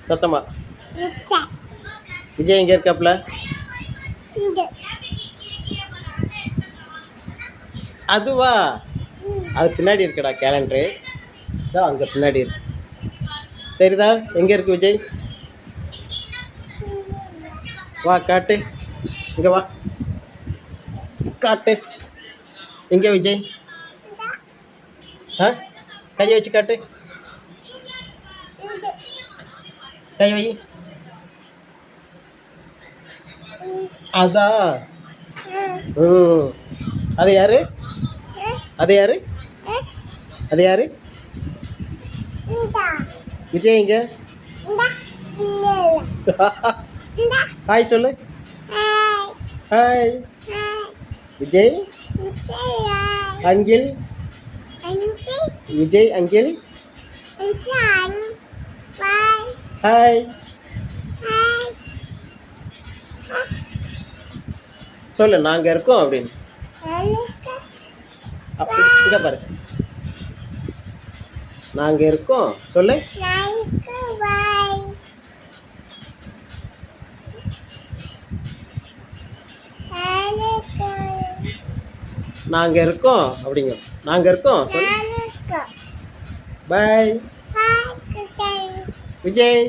சத்தமா. விஜய் எங்கே இருக்காப்புல? அதுவா? அது பின்னாடி இருக்குடா கேலண்டரு. இதான் அங்கே பின்னாடி இருக்கு. தெரியுதா எங்கே இருக்கு விஜய்? வா காட்டு, இங்கே வா காட்டு. எங்கே விஜய்? ஆ, கையை வச்சு காட்டு. கை வை. அதான். அது யாரு? அது யாரு? அது யாரு? விஜய் எங்க? ஹாய் சொல்லு. Hi Vijay. Uncle. Vijay uncle. Hi. சொல்லு நாங்கள் இருக்கோம் அப்படின்னு. இங்கே பாரு, நாங்கள் இருக்கோம் சொல்லு. நாங்கள் இருக்கோம் அப்படிங்க. நாங்கள் இருக்கோம் சொல்லு. பாய் விஜய்.